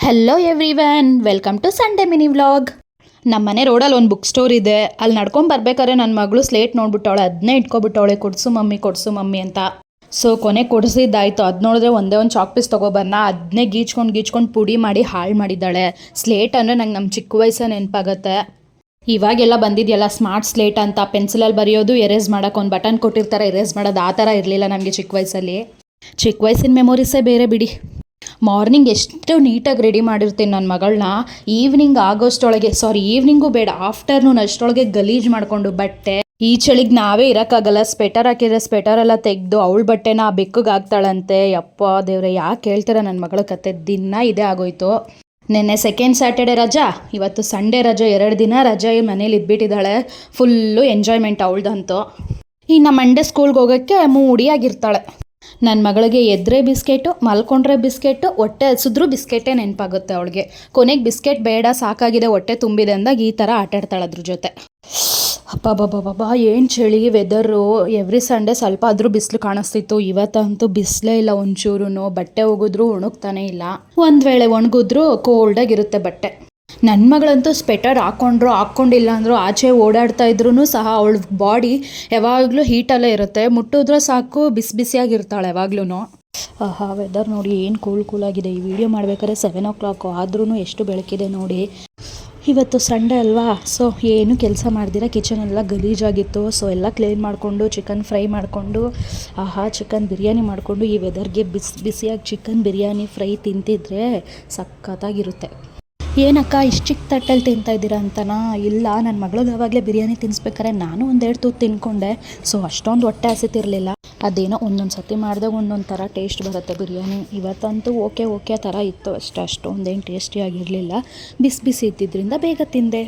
Hello everyone, welcome to Sunday mini vlog. ನಮ್ಮನೆ ರೋಡಲ್ಲಿ ಒಂದು ಬುಕ್ ಸ್ಟೋರ್ ಇದೆ. ಅಲ್ಲಿ ನಡ್ಕೊಂಡು ಬರ್ಬೇಕಾದ್ರೆ ನನ್ನ ಮಗಳು ಸ್ಲೇಟ್ ನೋಡ್ಬಿಟ್ಟವಳೆ, ಅದನ್ನೇ ಇಟ್ಕೊಬಿಟ್ಟವಳೆ, ಕೊಡಿಸು ಮಮ್ಮಿ ಅಂತ. ಸೊ ಕೊನೆ ಕೊಡಿಸಿದ್ದಾಯ್ತು. ಅದು ನೋಡಿದ್ರೆ ಒಂದೇ ಒಂದು ಚಾಕ್ ಪೀಸ್ ತೊಗೊಬನ್ನ, ಅದನ್ನೇ ಗೀಚ್ಕೊಂಡು ಪುಡಿ ಮಾಡಿ ಹಾಳು ಮಾಡಿದ್ದಾಳೆ. ಸ್ಲೇಟ್ ಅಂದರೆ ನಂಗೆ ನಮ್ಮ ಚಿಕ್ಕ ವಯಸ್ಸು ನೆನಪಾಗತ್ತೆ. ಇವಾಗೆಲ್ಲ ಬಂದಿದೆಯಲ್ಲ ಸ್ಮಾರ್ಟ್ ಸ್ಲೇಟ್ ಅಂತ, ಪೆನ್ಸಿಲಲ್ಲಿ ಬರೆಯೋದು, ಎರೇಸ್ ಮಾಡೋಕೆ ಒಂದು ಬಟನ್ ಕೊಟ್ಟಿರ್ತಾರೆ, ಎರೇಸ್ ಮಾಡೋದು. ಆ ಥರ ಇರಲಿಲ್ಲ ನಮಗೆ ಚಿಕ್ಕ ವಯಸ್ಸಿನ ಮೆಮೊರೀಸೇ ಬೇರೆ ಬಿಡಿ. ಮಾರ್ನಿಂಗ್ ಎಷ್ಟು ನೀಟಾಗಿ ರೆಡಿ ಮಾಡಿರ್ತೀನಿ ನನ್ನ ಮಗಳನ್ನ, ಈವ್ನಿಂಗು ಬೇಡ, ಆಫ್ಟರ್ನೂನ್ ಅಷ್ಟರೊಳಗೆ ಗಲೀಜು ಮಾಡಿಕೊಂಡು ಬಟ್ಟೆ. ಈ ಚಳಿಗೆ ನಾವೇ ಇರೋಕ್ಕಾಗಲ್ಲ. ಸ್ವೆಟರ್ ಹಾಕಿದ್ರೆ ಸ್ವೆಟರ್ ಎಲ್ಲ ತೆಗೆದು ಅವಳ ಬಟ್ಟೆನ ಆ ಬೆಕ್ಕಗೆ ಹಾಕ್ತಾಳಂತೆ. ಯಪ್ಪ ದೇವ್ರೆ, ಯಾಕೆ ಹೇಳ್ತೀರ ನನ್ನ ಮಗಳ ಕತೆ? ದಿನ ಇದೇ ಆಗೋಯ್ತು. ನೆನ್ನೆ ಸೆಕೆಂಡ್ ಸ್ಯಾಟರ್ಡೆ ರಜಾ, ಇವತ್ತು ಸಂಡೇ ರಜಾ, 2 ದಿನ ರಜಾ ಮನೇಲಿ ಇದ್ಬಿಟ್ಟಿದ್ದಾಳೆ. Full enjoyment ಅವಳ್ದಂತೂ. ಇನ್ನು ಮಂಡೇ ಸ್ಕೂಲ್ಗೆ ಹೋಗೋಕ್ಕೆ ಮೂಡಿಯಾಗಿರ್ತಾಳೆ. ನನ್ನ ಮಗಳಿಗೆ ಎದ್ರೆ ಬಿಸ್ಕೆಟು, ಮಲ್ಕೊಂಡ್ರೆ ಬಿಸ್ಕೆಟು, ಹೊಟ್ಟೆ ಹಸಿದ್ರೂ ಬಿಸ್ಕೆಟೇ ನೆನಪಾಗುತ್ತೆ ಅವಳಿಗೆ. ಕೊನೆಗೆ ಬಿಸ್ಕೆಟ್ ಬೇಡ, ಸಾಕಾಗಿದೆ, ಹೊಟ್ಟೆ ತುಂಬಿದೆ ಅಂದಾಗ ಈ ಥರ ಆಟಾಡ್ತಾಳೆ ಅದ್ರ ಜೊತೆ. ಅಬ್ಬಬ್ಬಬ್ಬಬ್ಬಾ, ಏನು ಚಳಿ ವೆದರು. ಎವ್ರಿ ಸಂಡೇ ಸ್ವಲ್ಪ ಆದರೂ ಬಿಸಿಲು ಕಾಣಿಸ್ತಿತ್ತು. ಇವತ್ತಂತೂ ಬಿಸಿಲೇ ಇಲ್ಲ ಒಂಚೂರು. ಬಟ್ಟೆ ಒಗೆದ್ರೂ ಒಣಗ್ತಾನೆ ಇಲ್ಲ. ಒಂದು ವೇಳೆ ಒಣಗಿದ್ರೂ ಕೋಲ್ಡಾಗಿರುತ್ತೆ ಬಟ್ಟೆ. ನನ್ನ ಮಗಳಂತೂ ಸ್ವೆಟರ್ ಹಾಕ್ಕೊಂಡಿಲ್ಲ ಅಂದರೂ ಆಚೆ ಓಡಾಡ್ತಾ ಇದ್ರೂ ಸಹ ಅವಳ ಬಾಡಿ ಯಾವಾಗಲೂ ಹೀಟಲ್ಲೇ ಇರುತ್ತೆ. ಮುಟ್ಟಿದ್ರೆ ಸಾಕು ಬಿಸಿಯಾಗಿರ್ತಾಳೆ ಯಾವಾಗ್ಲೂ. ಆಹಾ, ವೆದರ್ ನೋಡಿ ಏನು ಕೂಲಾಗಿದೆ. ಈ ವಿಡಿಯೋ ಮಾಡಬೇಕಾದ್ರೆ 7 o'clock ಆದ್ರೂ ಎಷ್ಟು ಬೆಳಕಿದೆ ನೋಡಿ. ಇವತ್ತು ಸಂಡೇ ಅಲ್ವಾ, ಸೊ ಏನು ಕೆಲಸ ಮಾಡ್ದಿರ ಕಿಚನ್ ಎಲ್ಲ ಗಲೀಜಾಗಿತ್ತು. ಸೊ ಎಲ್ಲ ಕ್ಲೀನ್ ಮಾಡಿಕೊಂಡು ಚಿಕನ್ ಫ್ರೈ ಮಾಡಿಕೊಂಡು, ಚಿಕನ್ ಬಿರಿಯಾನಿ ಮಾಡಿಕೊಂಡು, ಈ ವೆದರ್ಗೆ ಬಿಸಿಯಾಗಿ ಚಿಕನ್ ಬಿರಿಯಾನಿ ಫ್ರೈ ತಿಂತಿದ್ರೆ ಸಖತ್ತಾಗಿರುತ್ತೆ. ಏನಕ್ಕ ಇಷ್ಟು ಚಿಕ್ಕ ತಟ್ಟಲ್ಲಿ ತಿಂತಾಯಿದ್ದೀರಾ ಅಂತನಾ? ಇಲ್ಲ, ನನ್ನ ಮಗಳಿಗೆ ಆವಾಗಲೇ ಬಿರಿಯಾನಿ ತಿನ್ನಿಸ್ಬೇಕಾರೆ ನಾನು 1-2 ತುತ್ತು ತಿನ್ಕೊಂಡೆ. ಸೊ ಅಷ್ಟೊಂದು ಹೊಟ್ಟೆ ಹಸಿತಿರಲಿಲ್ಲ. ಅದೇನೋ ಒಂದೊಂದು ಸತಿ ಮಾಡಿದಾಗ ಒಂದೊಂದು ಥರ ಟೇಸ್ಟ್ ಬರುತ್ತೆ ಬಿರಿಯಾನಿ. ಇವತ್ತಂತೂ ಓಕೆ ಥರ ಇತ್ತು ಅಷ್ಟೇ, ಅಷ್ಟೊಂದೇನು ಟೇಸ್ಟಿಯಾಗಿರಲಿಲ್ಲ. ಬಿಸಿ ಇದ್ದಿದ್ದರಿಂದ ಬೇಗ ತಿಂದೆ.